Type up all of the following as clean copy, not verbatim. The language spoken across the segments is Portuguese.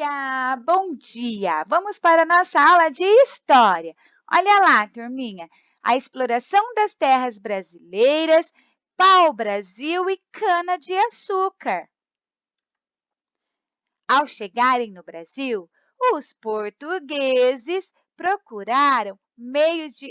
dia! Bom dia! Vamos para a nossa aula de história. Olha lá, turminha, a exploração das terras brasileiras, pau-brasil e cana-de-açúcar. Ao chegarem no Brasil, os portugueses procuraram meios de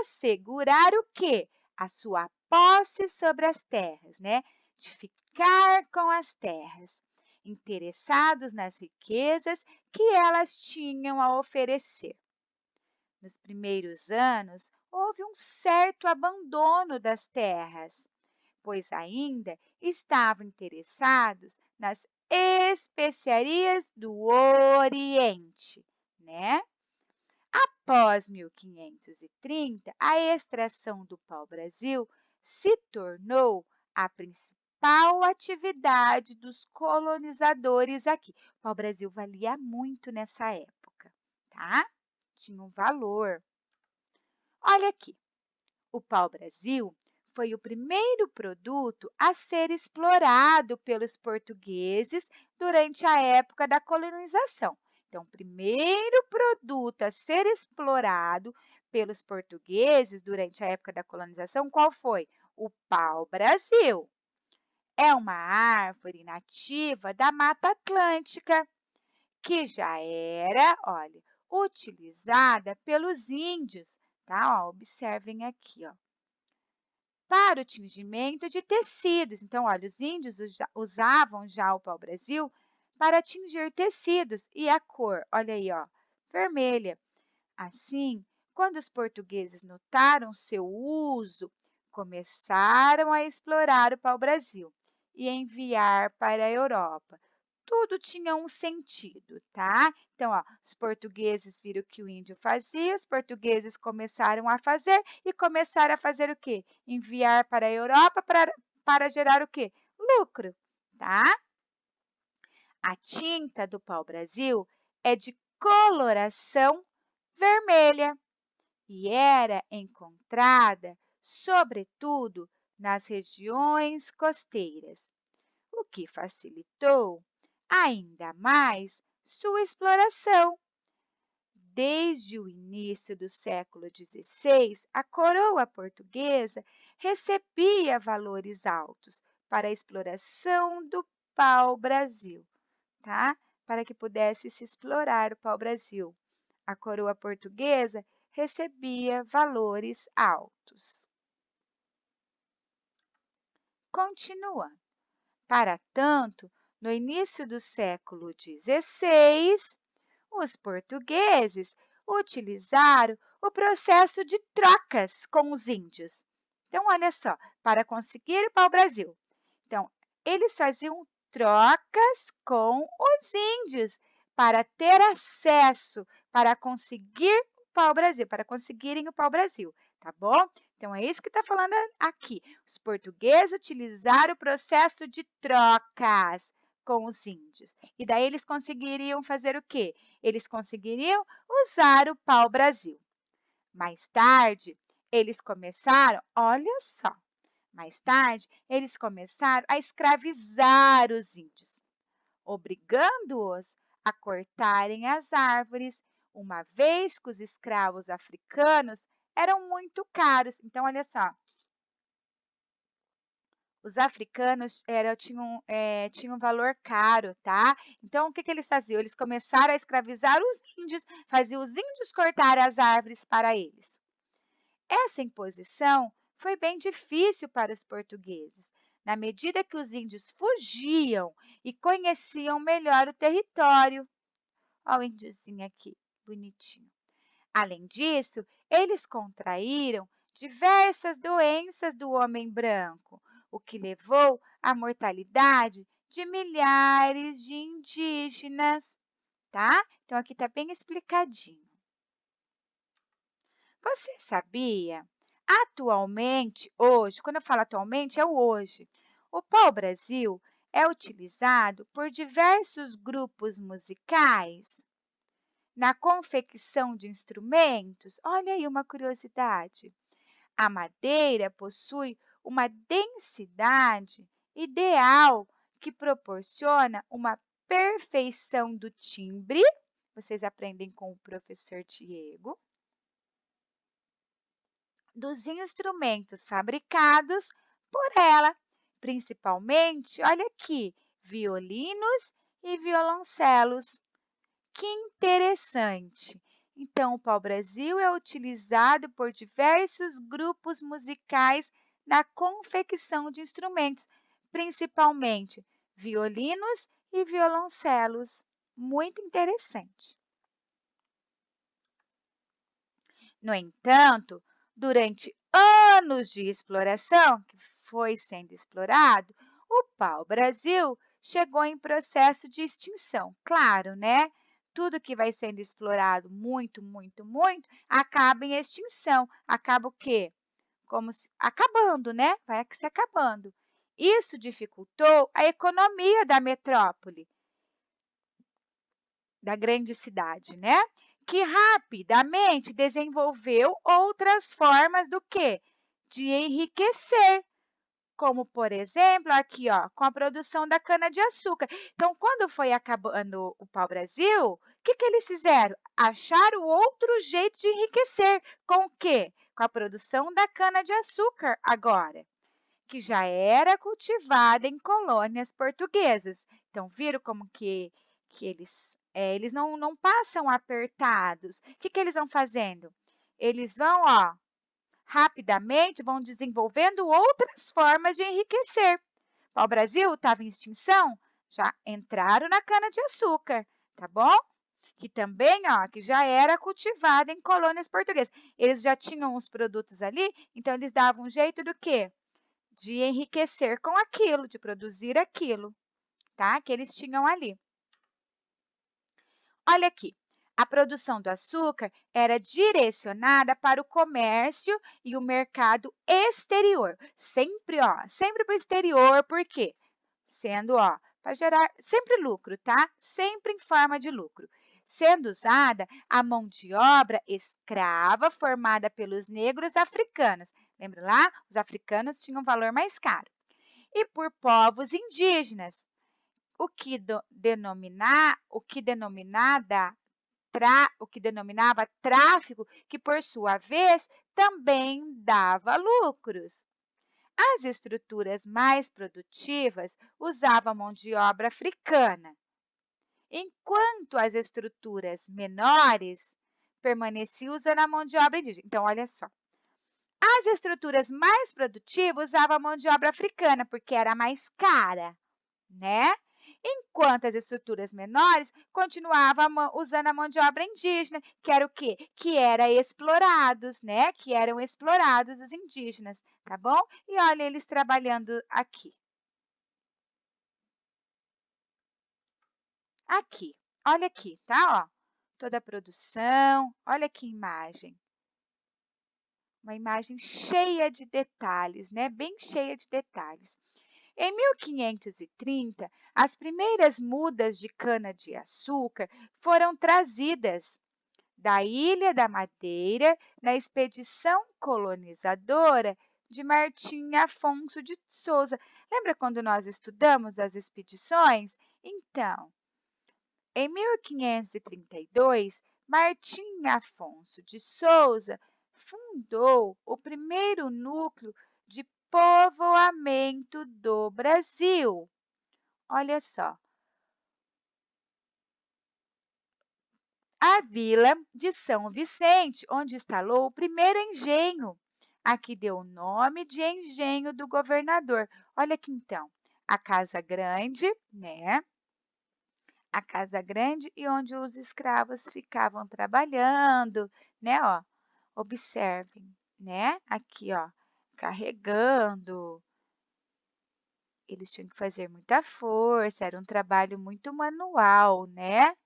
assegurar o quê? A sua posse sobre as terras, né? De ficar com as terras, interessados nas riquezas que elas tinham a oferecer. Nos primeiros anos, houve um certo abandono das terras, pois ainda estavam interessados nas especiarias do Oriente, né? Após 1530, a extração do pau-brasil se tornou a principal atividade dos colonizadores aqui. O pau-brasil valia muito nessa época, tá? Tinha um valor. Olha aqui. O pau-brasil foi o primeiro produto a ser explorado pelos portugueses durante a época da colonização. Então, o primeiro produto a ser explorado pelos portugueses durante a época da colonização, qual foi? O pau-brasil. É uma árvore nativa da Mata Atlântica, que já era, olha, utilizada pelos índios, tá? Ó, observem aqui, ó, para o tingimento de tecidos. Então, olha, os índios usavam já o pau-brasil para tingir tecidos e a cor, olha aí, ó, vermelha. Assim, quando os portugueses notaram seu uso, começaram a explorar o pau-brasil e enviar para a Europa. Tudo tinha um sentido, tá? Então, ó, os portugueses viram o que o índio fazia, os portugueses começaram a fazer e começaram a fazer o quê? Enviar para a Europa para gerar o quê? Lucro, tá? A tinta do pau-brasil é de coloração vermelha e era encontrada, sobretudo, nas regiões costeiras, o que facilitou ainda mais sua exploração. Desde o início do século XVI, a coroa portuguesa recebia valores altos para a exploração do pau-brasil, tá? Para que pudesse se explorar o pau-brasil. A coroa portuguesa recebia valores altos. Continuando. Para tanto, no início do século XVI, os portugueses utilizaram o processo de trocas com os índios. Então, olha só, para conseguir o pau-brasil. Então, eles faziam trocas com os índios para ter acesso, para conseguir o pau-brasil, para conseguirem o pau-brasil, tá bom? Então, é isso que está falando aqui. Os portugueses utilizaram o processo de trocas com os índios. E daí eles conseguiriam fazer o quê? Eles conseguiriam usar o pau-brasil. Mais tarde, eles começaram, olha só, mais tarde, eles começaram a escravizar os índios, obrigando-os a cortarem as árvores, uma vez que os escravos africanos eram muito caros. Então, olha só, os africanos tinham um valor caro, tá? Então, o que eles faziam? Eles começaram a escravizar os índios, faziam os índios cortar as árvores para eles. Essa imposição foi bem difícil para os portugueses, na medida que os índios fugiam e conheciam melhor o território. Olha o índiozinho aqui, bonitinho. Além disso, eles contraíram diversas doenças do homem branco, o que levou à mortalidade de milhares de indígenas, tá? Então, aqui está bem explicadinho. Você sabia? Atualmente, hoje, quando eu falo atualmente, é o hoje. O pau-brasil é utilizado por diversos grupos musicais na confecção de instrumentos. Olha aí uma curiosidade. A madeira possui uma densidade ideal que proporciona uma perfeição do timbre, vocês aprendem com o professor Diego, dos instrumentos fabricados por ela, principalmente, olha aqui, violinos e violoncelos. Que interessante! Então, o pau-brasil é utilizado por diversos grupos musicais na confecção de instrumentos, principalmente violinos e violoncelos. Muito interessante. No entanto, durante anos de exploração, que foi sendo explorado, o pau-brasil chegou em processo de extinção. Claro, né? Tudo que vai sendo explorado muito, muito, muito, acaba em extinção. Acaba o quê? Acabando, né? Vai se acabando. Isso dificultou a economia da metrópole, da grande cidade, né? Que rapidamente desenvolveu outras formas do que? De enriquecer, como por exemplo, aqui ó, com a produção da cana-de-açúcar. Então, quando foi acabando o pau-brasil, o que eles fizeram? Acharam outro jeito de enriquecer. Com o quê? Com a produção da cana-de-açúcar agora, que já era cultivada em colônias portuguesas. Então, viram como que eles não passam apertados. O que eles vão fazendo? Eles vão, ó, rapidamente vão desenvolvendo outras formas de enriquecer. O Brasil estava em extinção, já entraram na cana-de-açúcar, tá bom? Que também, ó, que já era cultivada em colônias portuguesas. Eles já tinham os produtos ali, então eles davam um jeito do quê? De enriquecer com aquilo, de produzir aquilo, tá? Que eles tinham ali. Olha aqui, a produção do açúcar era direcionada para o comércio e o mercado exterior. Sempre, ó, sempre para o exterior, por quê? Sendo, ó, para gerar sempre lucro, tá? Sempre em forma de lucro. Sendo usada a mão de obra escrava formada pelos negros africanos. Lembra lá? Os africanos tinham um valor mais caro. E por povos indígenas, o que denominava tráfico, que por sua vez também dava lucros. As estruturas mais produtivas usavam mão de obra africana, enquanto as estruturas menores permaneciam usando a mão de obra indígena. Então, olha só. As estruturas mais produtivas usavam a mão de obra africana, porque era mais cara, né? Enquanto as estruturas menores continuavam usando a mão de obra indígena, que era o quê? Que era explorados, né? Que eram explorados os indígenas, tá bom? E olha eles trabalhando aqui. Aqui, olha aqui, tá? Ó, toda a produção, olha que imagem. Uma imagem cheia de detalhes, né? Bem cheia de detalhes. Em 1530, as primeiras mudas de cana-de-açúcar foram trazidas da Ilha da Madeira na expedição colonizadora de Martim Afonso de Souza. Lembra quando nós estudamos as expedições? Então, em 1532, Martim Afonso de Souza fundou o primeiro núcleo de povoamento do Brasil. Olha só, a vila de São Vicente, onde instalou o primeiro engenho. Aqui deu o nome de engenho do governador. Olha aqui então, a Casa Grande, né? A Casa Grande e onde os escravos ficavam trabalhando, né? Ó, observem, né? Aqui, ó, carregando. Eles tinham que fazer muita força, era um trabalho muito manual, né?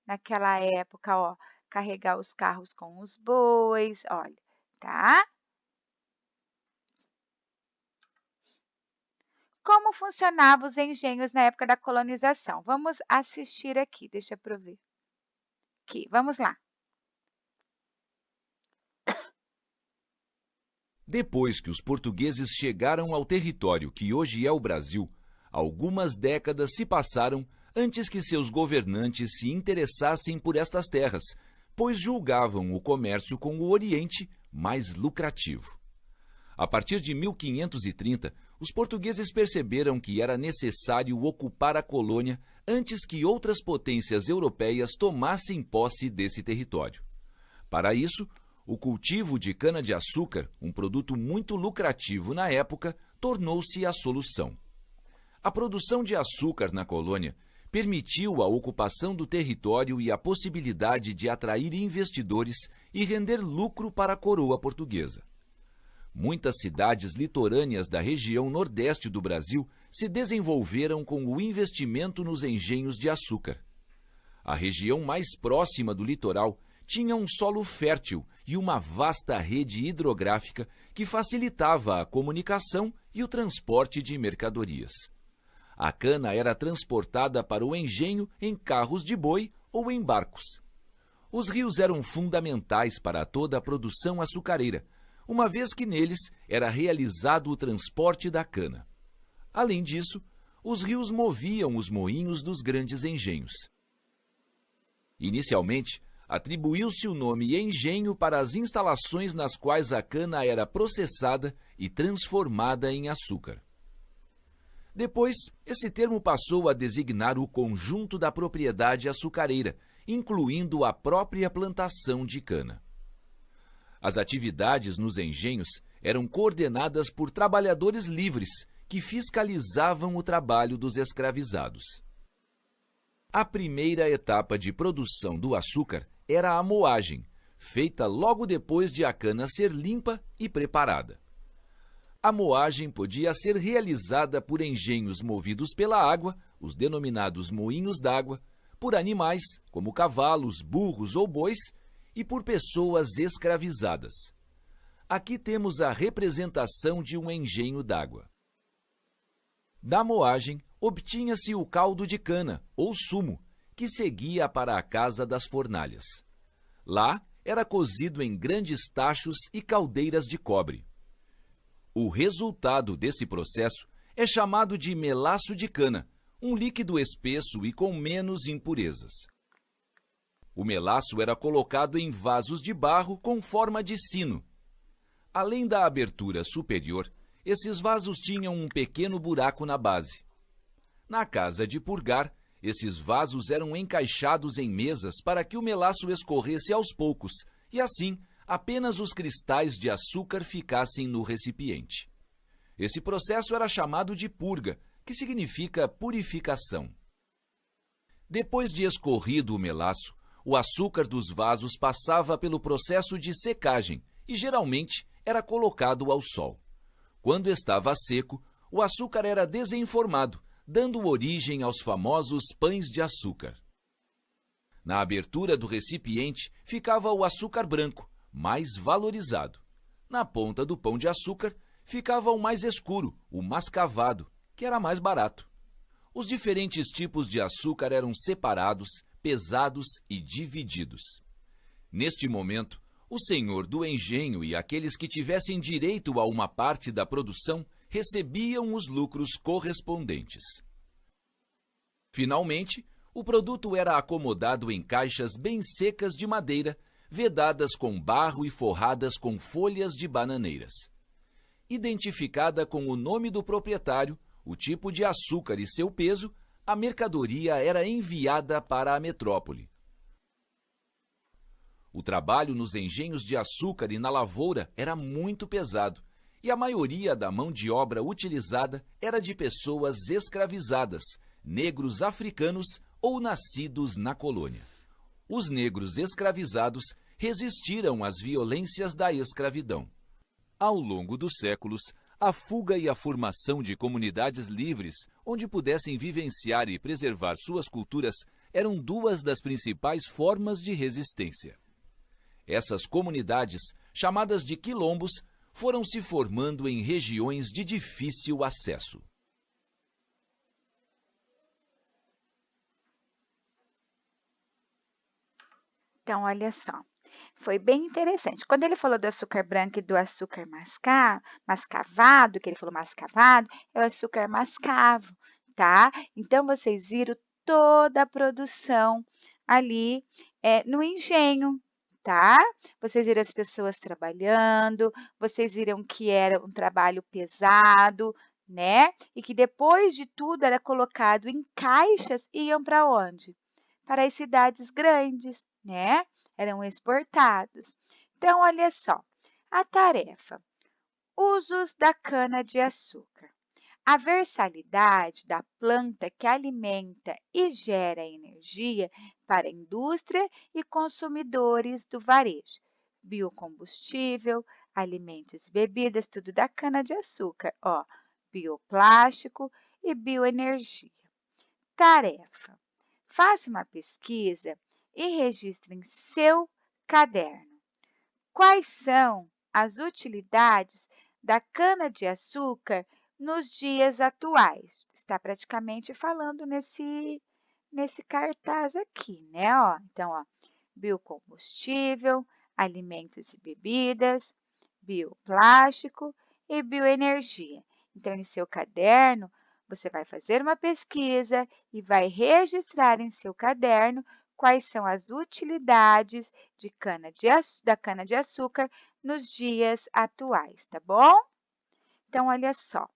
Naquela época, ó, carregar os carros com os bois, olha, tá? Como funcionavam os engenhos na época da colonização? Vamos assistir aqui, deixa eu ver. Aqui, vamos lá. Depois que os portugueses chegaram ao território que hoje é o Brasil, algumas décadas se passaram antes que seus governantes se interessassem por estas terras, pois julgavam o comércio com o Oriente mais lucrativo. A partir de 1530, os portugueses perceberam que era necessário ocupar a colônia antes que outras potências europeias tomassem posse desse território. Para isso, o cultivo de cana-de-açúcar, um produto muito lucrativo na época, tornou-se a solução. A produção de açúcar na colônia permitiu a ocupação do território e a possibilidade de atrair investidores e render lucro para a coroa portuguesa. Muitas cidades litorâneas da região nordeste do Brasil se desenvolveram com o investimento nos engenhos de açúcar. A região mais próxima do litoral tinha um solo fértil e uma vasta rede hidrográfica que facilitava a comunicação e o transporte de mercadorias. A cana era transportada para o engenho em carros de boi ou em barcos. Os rios eram fundamentais para toda a produção açucareira, uma vez que neles era realizado o transporte da cana. Além disso, os rios moviam os moinhos dos grandes engenhos. Inicialmente, atribuiu-se o nome engenho para as instalações nas quais a cana era processada e transformada em açúcar. Depois, esse termo passou a designar o conjunto da propriedade açucareira, incluindo a própria plantação de cana. As atividades nos engenhos eram coordenadas por trabalhadores livres que fiscalizavam o trabalho dos escravizados. A primeira etapa de produção do açúcar era a moagem, feita logo depois de a cana ser limpa e preparada. A moagem podia ser realizada por engenhos movidos pela água, os denominados moinhos d'água, por animais, como cavalos, burros ou bois, e por pessoas escravizadas. Aqui temos a representação de um engenho d'água. Da moagem, obtinha-se o caldo de cana, ou sumo, que seguia para a casa das fornalhas. Lá, era cozido em grandes tachos e caldeiras de cobre. O resultado desse processo é chamado de melaço de cana, um líquido espesso e com menos impurezas. O melaço era colocado em vasos de barro com forma de sino. Além da abertura superior, esses vasos tinham um pequeno buraco na base. Na casa de purgar, esses vasos eram encaixados em mesas para que o melaço escorresse aos poucos e, assim, apenas os cristais de açúcar ficassem no recipiente. Esse processo era chamado de purga, que significa purificação. Depois de escorrido o melaço, o açúcar dos vasos passava pelo processo de secagem e, geralmente, era colocado ao sol. Quando estava seco, o açúcar era desenformado, dando origem aos famosos pães de açúcar. Na abertura do recipiente ficava o açúcar branco, mais valorizado. Na ponta do pão de açúcar ficava o mais escuro, o mascavado, que era mais barato. Os diferentes tipos de açúcar eram separados, pesados e divididos. Neste momento, o senhor do engenho e aqueles que tivessem direito a uma parte da produção recebiam os lucros correspondentes. Finalmente, o produto era acomodado em caixas bem secas de madeira, vedadas com barro e forradas com folhas de bananeiras. Identificada com o nome do proprietário, o tipo de açúcar e seu peso, a mercadoria era enviada para a metrópole. O trabalho nos engenhos de açúcar e na lavoura era muito pesado, e a maioria da mão de obra utilizada era de pessoas escravizadas, negros africanos ou nascidos na colônia. Os negros escravizados resistiram às violências da escravidão. Ao longo dos séculos, a fuga e a formação de comunidades livres, onde pudessem vivenciar e preservar suas culturas, eram duas das principais formas de resistência. Essas comunidades, chamadas de quilombos, foram se formando em regiões de difícil acesso. Então, olha só, foi bem interessante. Quando ele falou do açúcar branco e do açúcar mascavado, que ele falou mascavado, é o açúcar mascavo, tá? Então, vocês viram toda a produção ali no engenho, tá? Vocês viram as pessoas trabalhando, vocês viram que era um trabalho pesado, né? E que depois de tudo era colocado em caixas e iam para onde? Para as cidades grandes, né? Eram exportados. Então, olha só, a tarefa: usos da cana-de-açúcar. A versalidade da planta que alimenta e gera energia para a indústria e consumidores do varejo. Biocombustível, alimentos e bebidas, tudo da cana-de-açúcar, ó, bioplástico e bioenergia. Tarefa: faça uma pesquisa e registre em seu caderno quais são as utilidades da cana-de-açúcar nos dias atuais. Está praticamente falando nesse cartaz aqui, né? Ó, então, ó, biocombustível, alimentos e bebidas, bioplástico e bioenergia. Então, em seu caderno, você vai fazer uma pesquisa e vai registrar em seu caderno quais são as utilidades da cana-de-açúcar nos dias atuais, tá bom? Então, olha só,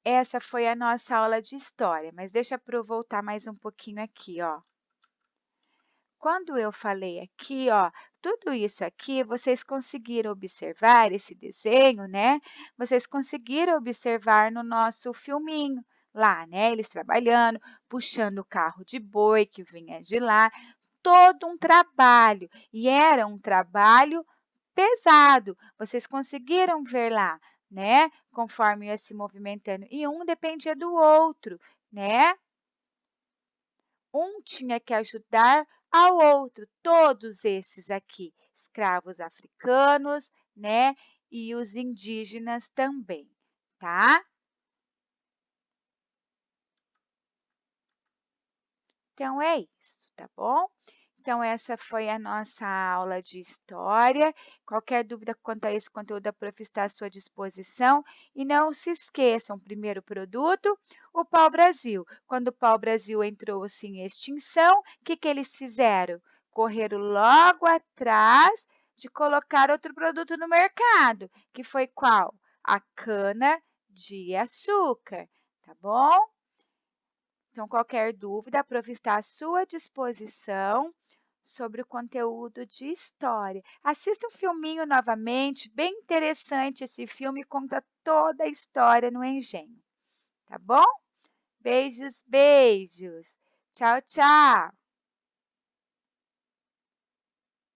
essa foi a nossa aula de história, mas deixa eu voltar mais um pouquinho aqui, ó. Quando eu falei aqui, ó, tudo isso aqui, vocês conseguiram observar esse desenho, né? Vocês conseguiram observar no nosso filminho lá, né? Eles trabalhando, puxando o carro de boi que vinha de lá, todo um trabalho. E era um trabalho pesado. Vocês conseguiram ver lá, né? Conforme ia se movimentando. E um dependia do outro, né? Um tinha que ajudar ao outro, todos esses aqui, escravos africanos, né? E os indígenas também, tá? Então é isso, tá bom? Então, essa foi a nossa aula de história. Qualquer dúvida quanto a esse conteúdo, a prof está à sua disposição. E não se esqueçam, primeiro produto, o pau-brasil. Quando o pau-brasil entrou assim, em extinção, o que, que eles fizeram? Correram logo atrás de colocar outro produto no mercado, que foi qual? A cana-de-açúcar, tá bom? Então, qualquer dúvida, a prof está à sua disposição sobre o conteúdo de história. Assista o filminho novamente, bem interessante esse filme, conta toda a história no engenho, tá bom? Beijos, beijos. Tchau, tchau.